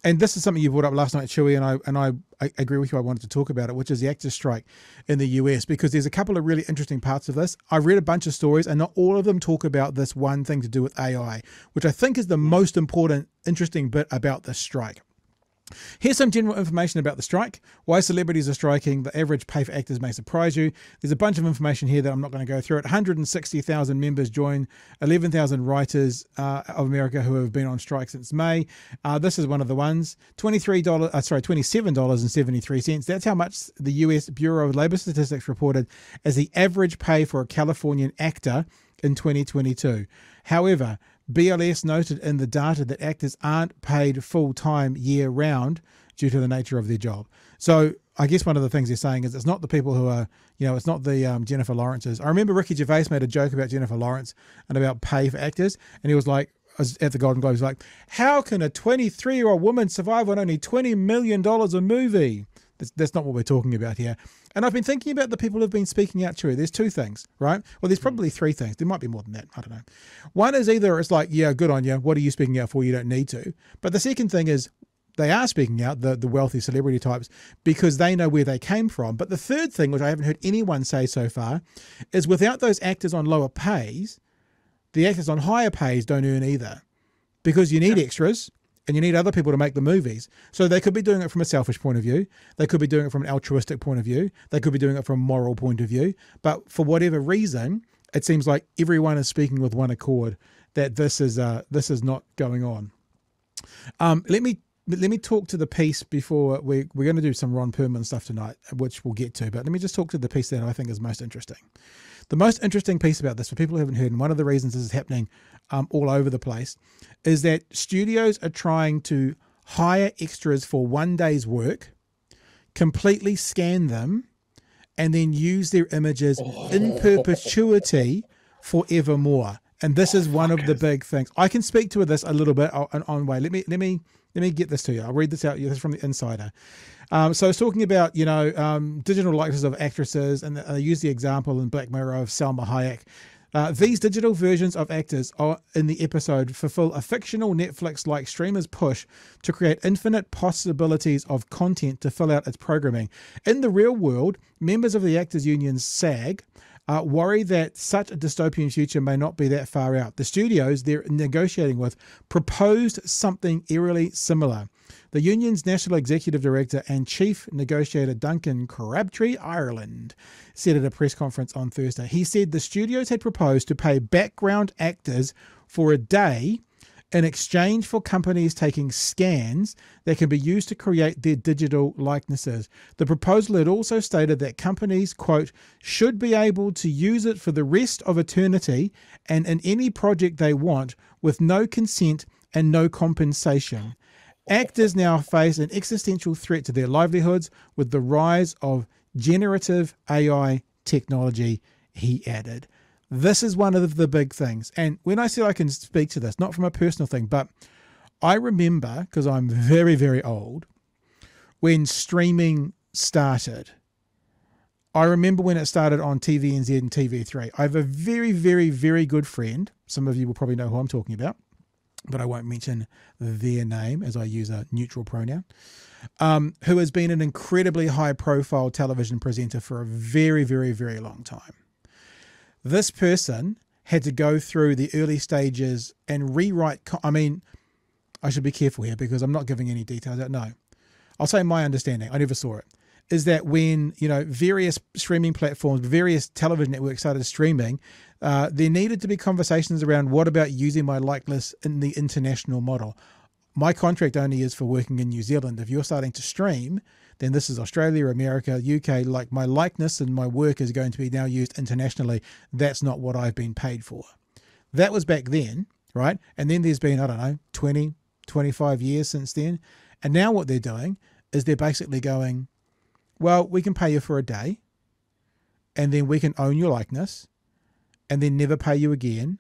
And this is something you brought up last night, Chewy, and I agree with you. I wanted to talk about it, which is the actors' strike in the US, because there's a couple of really interesting parts of this. I've read a bunch of stories, and not all of them talk about this one thing to do with AI, which I think is the most important, interesting bit about this strike. Here's some general information about the strike, why celebrities are striking, the average pay for actors may surprise you. There's a bunch of information here that I'm not going to go through it. 160,000 members join, 11,000 writers of America who have been on strike since May. This is one of the ones, $27.73. That's how much the US Bureau of Labor Statistics reported as the average pay for a Californian actor in 2022. However, BLS noted in the data that actors aren't paid full-time year-round due to the nature of their job. So I guess one of the things they're saying is it's not the people who are, it's not the Jennifer Lawrences. I remember Ricky Gervais made a joke about Jennifer Lawrence and about pay for actors, and he was like, at the Golden Globes, like, how can a 23-year-old woman survive on only $20 million a movie? That's not what we're talking about here. And I've been thinking about the people who've been speaking out to her. There's two things, right? Well, there's probably three things. There might be more than that. I don't know. One is either it's like, yeah, good on you. What are you speaking out for? You don't need to. But the second thing is they are speaking out, the wealthy celebrity types, because they know where they came from. But the third thing, which I haven't heard anyone say so far, is without those actors on lower pays, the actors on higher pays don't earn either, because you need extras. And you need other people to make the movies. So they could be doing it from a selfish point of view. They could be doing it from an altruistic point of view. They could be doing it from a moral point of view. But for whatever reason, it seems like everyone is speaking with one accord that this is not going on. Let me talk to the piece before we're going to do some Ron Pearlman stuff tonight, which we'll get to. But let me just talk to the piece that I think is most interesting. The most interesting piece about this, for people who haven't heard, and one of the reasons this is happening all over the place, is that studios are trying to hire extras for one day's work, completely scan them, and then use their images in perpetuity forevermore. And this is one of the big things. I can speak to this a little bit on way. Let me get this to you. I'll read this out. This is from the Insider. So it's talking about, digital likenesses of actresses, and they use the example in Black Mirror of Salma Hayek. These digital versions of actors are in the episode fulfill a fictional Netflix-like streamer's push to create infinite possibilities of content to fill out its programming. In the real world, members of the actors union SAG worry that such a dystopian future may not be that far out. The studios they're negotiating with proposed something eerily similar. The union's national executive director and chief negotiator Duncan Crabtree, Ireland, said at a press conference on Thursday. He said the studios had proposed to pay background actors for a day in exchange for companies taking scans that can be used to create their digital likenesses. The proposal had also stated that companies, quote, should be able to use it for the rest of eternity and in any project they want with no consent and no compensation. Actors now face an existential threat to their livelihoods with the rise of generative AI technology, he added. This is one of the big things. And when I said I can speak to this, not from a personal thing, but I remember, because I'm very, very old, when streaming started. I remember when it started on TVNZ and TV3. I have a very, very, very good friend. Some of you will probably know who I'm talking about, but I won't mention their name as I use a neutral pronoun, who has been an incredibly high-profile television presenter for a very, very, very long time. This person had to go through the early stages and rewrite. I should be careful here because I'm not giving any details out. No, I'll say my understanding. I never saw it. Is that when, various streaming platforms, various television networks started streaming, there needed to be conversations around what about using my likeness in the international model. My contract only is for working in New Zealand. If you're starting to stream, then this is Australia, America, UK, like my likeness and my work is going to be now used internationally. That's not what I've been paid for. That was back then, right? And then there's been, 20, 25 years since then. And now what they're doing is they're basically going, well, we can pay you for a day and then we can own your likeness and then never pay you again.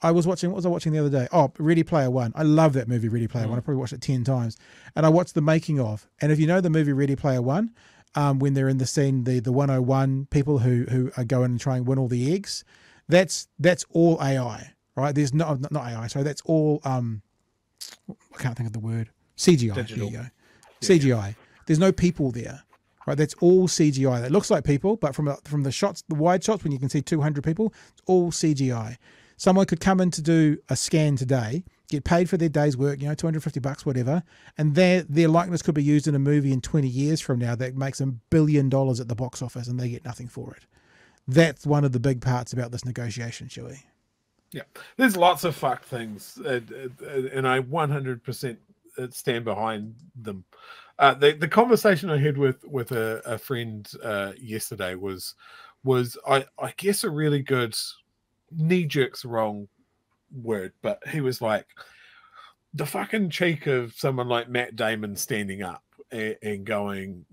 What was I watching the other day? Oh, Ready Player One. I love that movie, Ready Player One. I probably watched it 10 times. And I watched the making of. And if you know the movie Ready Player One, when they're in the scene, the 101 people who are going and try and win all the eggs, that's all AI, right? There's not AI, sorry. That's all, I can't think of the word. CGI. Digital. There you go. CGI. There's no people there, right? That's all CGI. That looks like people, but from the shots, the wide shots, when you can see 200 people, it's all CGI. Someone could come in to do a scan today, get paid for their day's work, $250, whatever, and their likeness could be used in a movie in 20 years from now that makes $1 billion at the box office, and they get nothing for it. That's one of the big parts about this negotiation, Chewy. Yeah, there's lots of fuck things, and I 100% stand behind them. The conversation I had with a friend yesterday was I guess a really good, knee-jerk's the wrong word, but he was like, the fucking cheek of someone like Matt Damon standing up and going,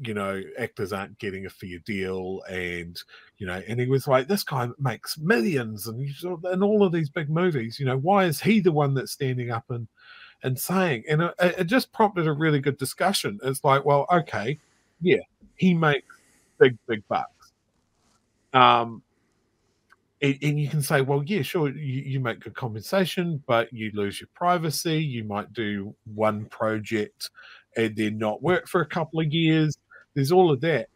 actors aren't getting a fair deal, and and he was like, this guy makes millions, and in all of these big movies, why is he the one that's standing up and saying? And it just prompted a really good discussion. It's like, well, okay, yeah, he makes big bucks, and you can say, well, yeah, sure, you make good compensation, but you lose your privacy. You might do one project and then not work for a couple of years. There's all of that.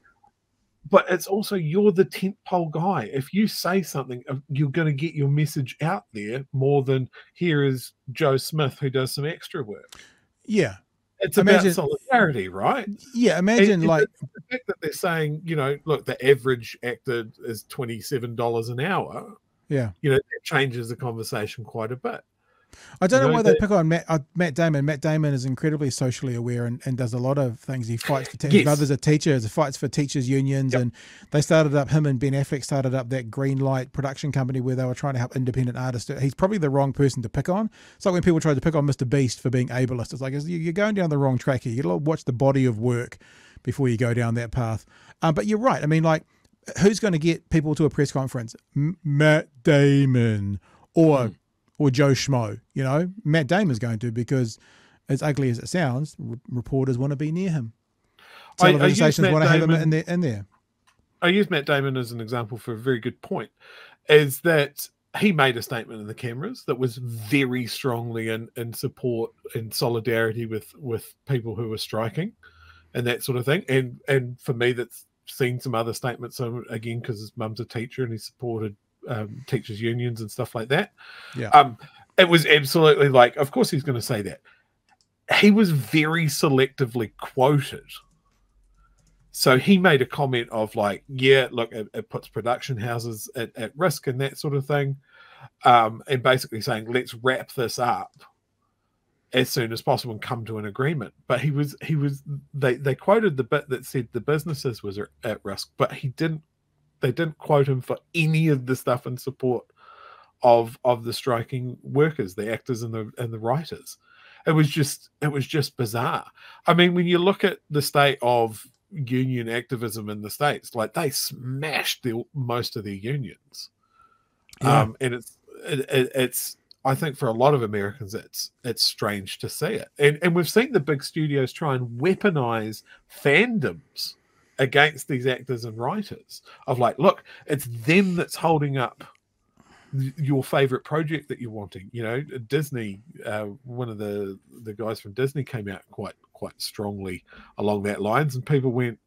But it's also, you're the tentpole guy. If you say something, you're going to get your message out there more than, here is Joe Smith who does some extra work. Yeah. It's about solidarity, right? Yeah, imagine and like the fact that they're saying, look, the average actor is $27 an hour. Yeah. That changes the conversation quite a bit. I don't know why they pick on Matt Damon. Matt Damon is incredibly socially aware and does a lot of things. He fights for his mother's a teacher, he fights for teachers' unions, and they started up, him and Ben Affleck started up that Green Light production company where they were trying to help independent artists. He's probably the wrong person to pick on. It's like when people try to pick on Mr. Beast for being ableist. It's like, you're going down the wrong track here. You got to watch the body of work before you go down that path. But you're right. I mean, like, who's going to get people to a press conference? Matt Damon or Joe Schmo, Matt Damon's going to, because as ugly as it sounds, reporters want to be near him. Television stations want to have him in there. I use Matt Damon as an example for a very good point, is that he made a statement in the cameras that was very strongly in support and solidarity with people who were striking and that sort of thing. And for me, that's seen some other statements, again, because his mum's a teacher and he supported teachers' unions and stuff like that. Yeah. It was absolutely like, of course he's going to say that. He was very selectively quoted. So he made a comment of like, yeah, look, it puts production houses at risk and that sort of thing. And basically saying, let's wrap this up as soon as possible and come to an agreement. But they quoted the bit that said the businesses was at risk, but they didn't quote him for any of the stuff in support of the striking workers, the actors and the writers. It was just bizarre. I mean, when you look at the state of union activism in the States, like, they smashed most of their unions. Yeah. And it's I think for a lot of Americans it's strange to see it. And we've seen the big studios try and weaponize fandoms against these actors and writers of like, look, it's them that's holding up your favorite project that you're wanting. Disney, one of the guys from Disney came out quite strongly along that lines, and people went,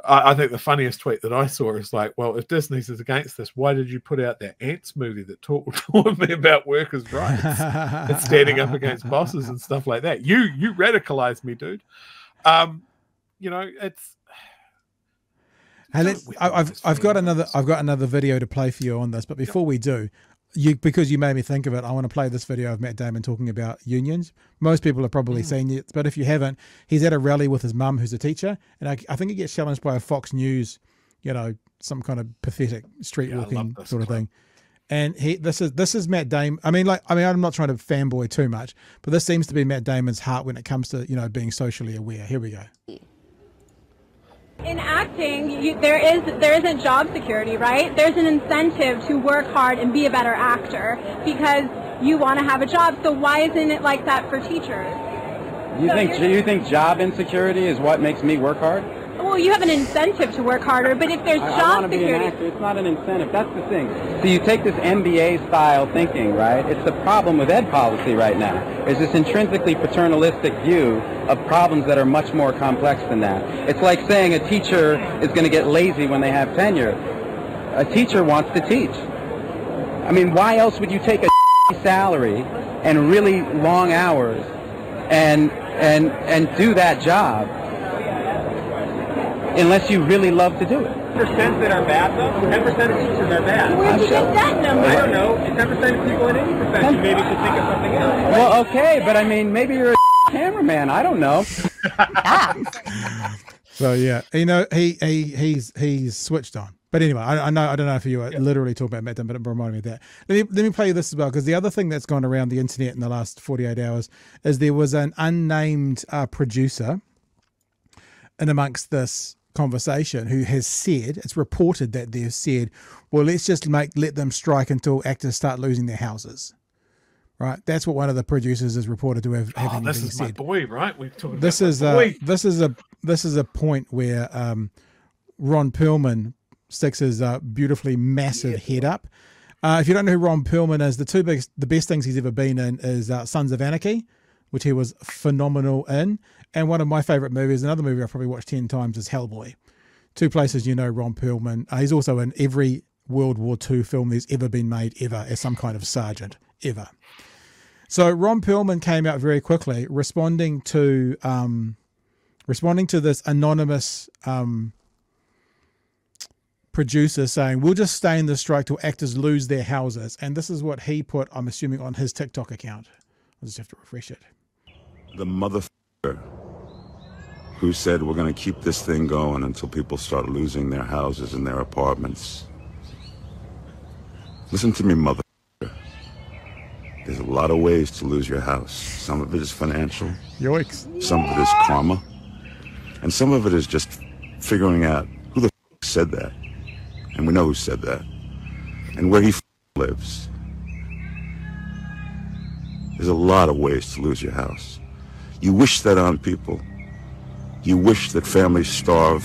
I think the funniest tweet that I saw is like, well, if Disney's is against this, why did you put out that Ants movie that taught me about workers' rights and standing up against bosses and stuff like that? You radicalized me, dude. It's. And I've got another video to play for you on this, but before we do, because you made me think of it, I want to play this video of Matt Damon talking about unions. Most people have probably seen it, but if you haven't, he's at a rally with his mum, who's a teacher, and I think he gets challenged by a Fox News, some kind of pathetic street walking sort of thing. And this is Matt Damon. I mean, I'm not trying to fanboy too much, but this seems to be Matt Damon's heart when it comes to being socially aware. Here we go. In acting, there isn't job security, right? There's an incentive to work hard and be a better actor because you want to have a job. So why isn't it like that for teachers? You think job insecurity is what makes me work hard? Well, Well, you have an incentive to work harder, but if there's I job want to be an security... actor. It's not an incentive. That's the thing. So you take this MBA-style thinking, right? It's the problem with ed policy right now. There's this intrinsically paternalistic view of problems that are much more complex than that. It's like saying a teacher is going to get lazy when they have tenure. A teacher wants to teach. I mean, why else would you take a salary and really long hours and do that job unless you really love to do it? 10% that are bad, though? 10% of teachers are bad. Where'd you get that number? I don't know. 10% of people in any profession maybe should think of something else. Well, okay, but I mean, maybe you're a cameraman. I don't know. So yeah, you know, he's switched on. But anyway, I don't know if you were literally talking about Matt Dunn, but it reminded me of that. Let me play you this as well, because the other thing that's gone around the internet in the last 48 hours is there was an unnamed producer in amongst this conversation who has said, it's reported that they've said, well, let's just let them strike until actors start losing their houses. Right, that's what one of the producers is reported to have. Oh, this is my boy, right? We're talking this about is this is a point where Ron Pearlman sticks his beautifully massive head up. If you don't know who Ron Pearlman is, the best things he's ever been in is Sons of Anarchy, which he was phenomenal in, and one of my favorite movies, another movie I've probably watched 10 times, is Hellboy. Two places you know Ron Pearlman. He's also in every World War II film there's ever been made ever as some kind of sergeant ever. So Ron Pearlman came out very quickly, responding to this anonymous producer saying, we'll just stay in the strike till actors lose their houses. And this is what he put, I'm assuming, on his TikTok account. I'll just have to refresh it. The motherfucker who said we're going to keep this thing going until people start losing their houses and their apartments. Listen to me, motherfucker. There's a lot of ways to lose your house. Some of it is financial. Yoicks. Some of it is karma. And some of it is just figuring out who the said that. And we know who said that. And where he lives. There's a lot of ways to lose your house. You wish that on people. You wish that families starve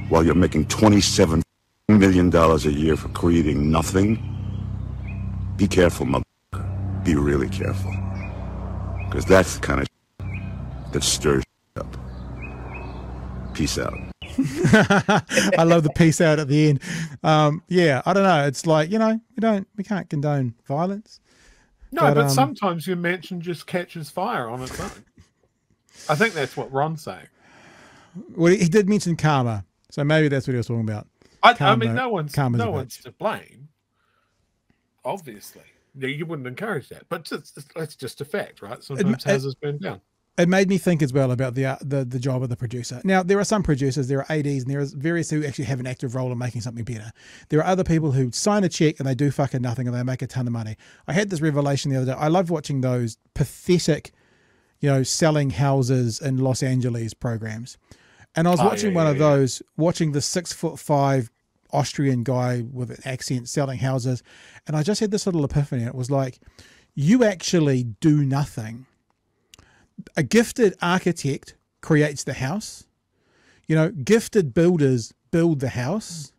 while you're making $27 million a year for creating nothing. Be careful, mother. Be really careful. Because that's the kind of that stirs up. Peace out. I love the peace out at the end. Yeah, I don't know. It's like, you know, we can't condone violence. No, but sometimes your mansion just catches fire on its own. I think that's what Ron's saying. Well, he did mention karma, so maybe that's what he was talking about. I mean, no one's to blame. Obviously, you wouldn't encourage that, but that's just a fact, right? Sometimes houses burn down. It made me think as well about the job of the producer. Now, there are some producers, there are ADs, and there are various who actually have an active role in making something better. There are other people who sign a check and they do fucking nothing and they make a ton of money. I had this revelation the other day. I love watching those pathetic, selling houses in Los Angeles programs. And I was watching one of those, watching the 6'5" Austrian guy with an accent selling houses. And I just had this little epiphany. It was like, you actually do nothing. A gifted architect creates the house. Gifted builders build the house.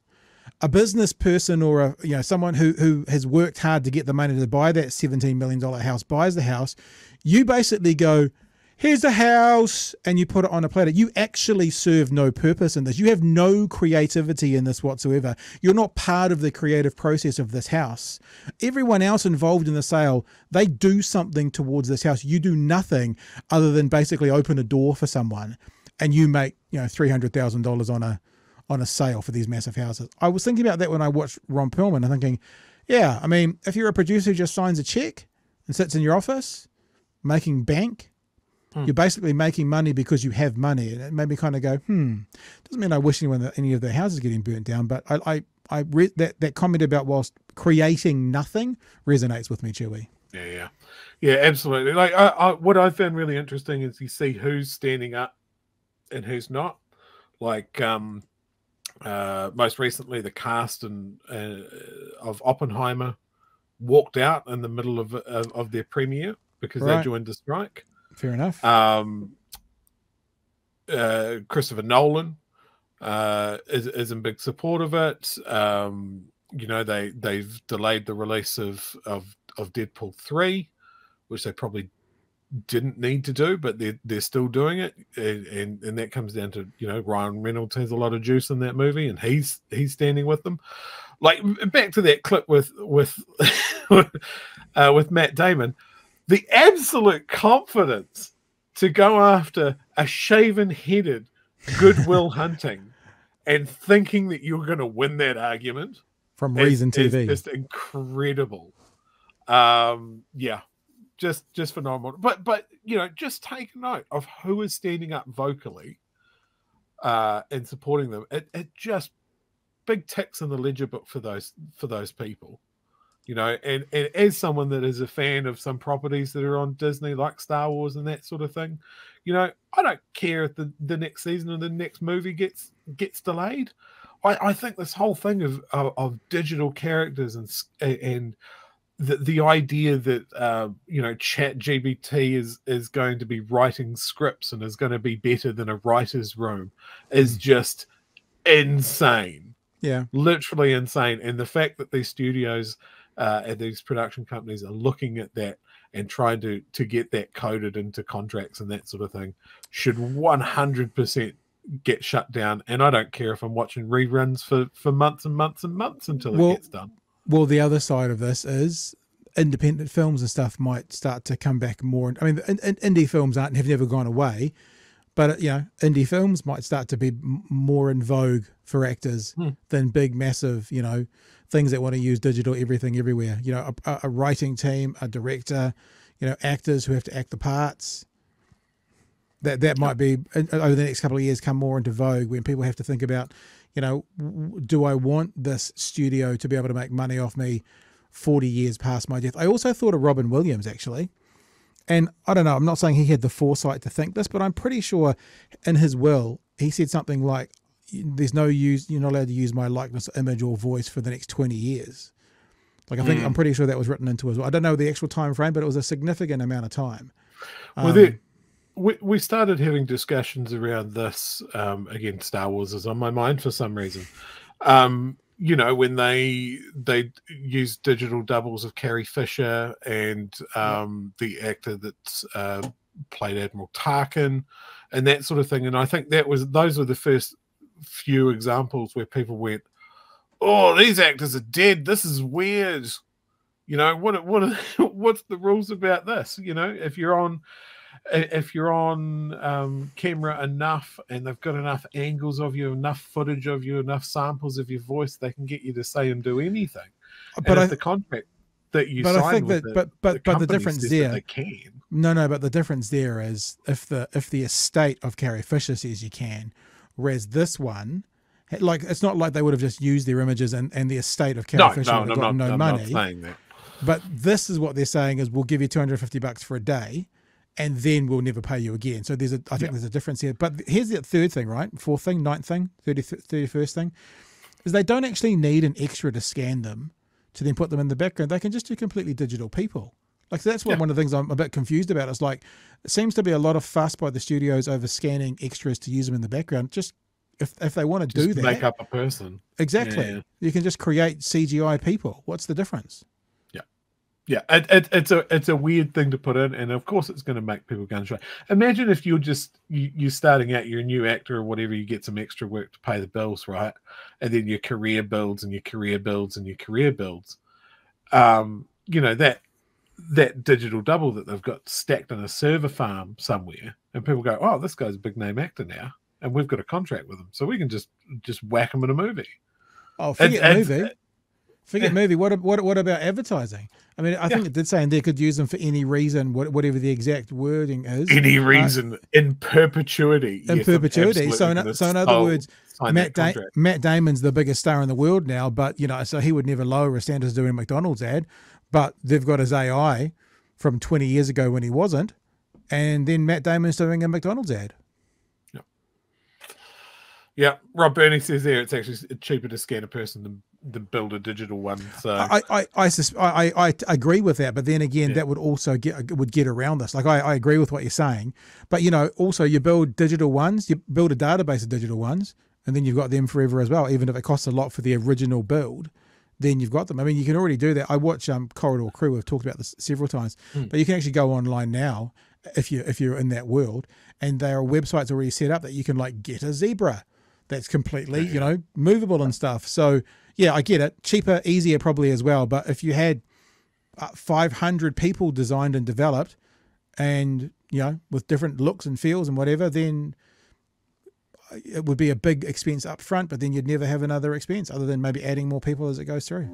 A business person or someone who has worked hard to get the money to buy that $17 million house buys the house. You basically go, here's the house, and you put it on a platter. You actually serve no purpose in this. You have no creativity in this whatsoever. You're not part of the creative process of this house. Everyone else involved in the sale, they do something towards this house. You do nothing other than basically open a door for someone, and you make $300,000 on a sale for these massive houses. I was thinking about that when I watched Ron Pearlman. I'm thinking, yeah, I mean, if you're a producer who just signs a check and sits in your office making bank, you're basically making money because you have money. And it made me kind of go, doesn't mean I wish any of their houses getting burnt down, but I read that comment about whilst creating nothing resonates with me, Chewy. Yeah, absolutely. Like what I found really interesting is you see who's standing up and who's not. Like most recently, the cast of Oppenheimer walked out in the middle of their premiere because they joined the strike. Fair enough. Christopher Nolan is in big support of it. You know, they've delayed the release of Deadpool 3, which they probably didn't need to do, but they're still doing it, and that comes down to, you know, Ryan Reynolds has a lot of juice in that movie, and he's standing with them. Like, back to that clip with Matt Damon, the absolute confidence to go after a shaven-headed Goodwill Hunting and thinking that you're going to win that argument from Reason TV is just incredible. Yeah. Just phenomenal. But you know, just take note of who is standing up vocally and supporting them. It just big ticks in the ledger book for those people. You know, and as someone that is a fan of some properties that are on Disney, like Star Wars and that sort of thing, you know, I don't care if the next season or the next movie gets delayed. I think this whole thing of digital characters and the idea that you know, ChatGPT is going to be writing scripts and is going to be better than a writer's room is just insane. Yeah, literally insane. And the fact that these studios and these production companies are looking at that and trying to get that coded into contracts and that sort of thing should 100% get shut down. And I don't care if I'm watching reruns for months and months and months until it gets done. Well, the other side of this is independent films and stuff might start to come back more. I mean, indie films have never gone away, but you know, indie films might start to be more in vogue for actors than big, massive, you know, things that want to use digital everything everywhere. You know, a writing team, a director, you know, actors who have to act the parts. That might be over the next couple of years come more into vogue when people have to think about, you know, do I want this studio to be able to make money off me 40 years past my death? I also thought of Robin Williams, actually. And I don't know, I'm not saying he had the foresight to think this, but I'm pretty sure in his will, he said something like, there's no use, you're not allowed to use my likeness, image or voice for the next 20 years. Like, I think, I'm pretty sure that was written into his will. I don't know the actual time frame, but it was a significant amount of time. Well, we started having discussions around this. Again, Star Wars is on my mind for some reason. You know, when they used digital doubles of Carrie Fisher and the actor that played Admiral Tarkin and that sort of thing. And I think those were the first few examples where people went, "Oh, these actors are dead. This is weird." You know, what's the rules about this? You know, if you're on camera enough and they've got enough angles of you, enough footage of you, enough samples of your voice, they can get you to say and do anything. But if the contract that you sign, I think with but the difference there, they can. No, but the difference there is if the estate of Carrie Fisher says you can, whereas this one, like, it's not like they would have just used their images and the estate of Carrie Fisher would have got no money. I'm not saying that. But this is what they're saying is, we'll give you $250 for a day, and then we'll never pay you again. So I think there's a difference here. But here's the third thing, right? Fourth thing, ninth thing, 31st thing, is they don't actually need an extra to scan them to then put them in the background. They can just do completely digital people. Like, that's one of the things I'm a bit confused about. It's like, it seems to be a lot of fuss by the studios over scanning extras to use them in the background. Just if they want to do that, make up a person. Exactly. Yeah. You can just create CGI people. What's the difference? Yeah, it's a weird thing to put in, and of course it's going to make people gun shy. Imagine if you're starting out, you're a new actor or whatever, you get some extra work to pay the bills, right? And then your career builds and your career builds and your career builds. You know, that digital double that they've got stacked in a server farm somewhere, and people go, "Oh, this guy's a big name actor now, and we've got a contract with him, so we can just whack him in a movie." Oh, forget movie. Forget movie. What about advertising? I mean, I think it did say, and they could use them for any reason, whatever the exact wording is. Any reason, in perpetuity. In perpetuity. So in other words, Matt Damon's the biggest star in the world now, but, you know, so he would never lower his standards doing a McDonald's ad, but they've got his AI from 20 years ago when he wasn't, and then Matt Damon's doing a McDonald's ad. Yeah, Rob Burney says there it's actually cheaper to scan a person than build a digital one. So I agree with that, but then again, that would also get around this. Like, I agree with what you're saying, but, you know, also you build digital ones, you build a database of digital ones, and then you've got them forever as well. Even if it costs a lot for the original build, then you've got them. I mean, you can already do that. I watch Corridor Crew. We've talked about this several times, but you can actually go online now if you're in that world, and there are websites already set up that you can like get a zebra that's completely, you know, movable and stuff. So yeah, I get it. Cheaper, easier probably as well. But if you had 500 people designed and developed, and you know, with different looks and feels and whatever, then it would be a big expense up front, but then you'd never have another expense other than maybe adding more people as it goes through.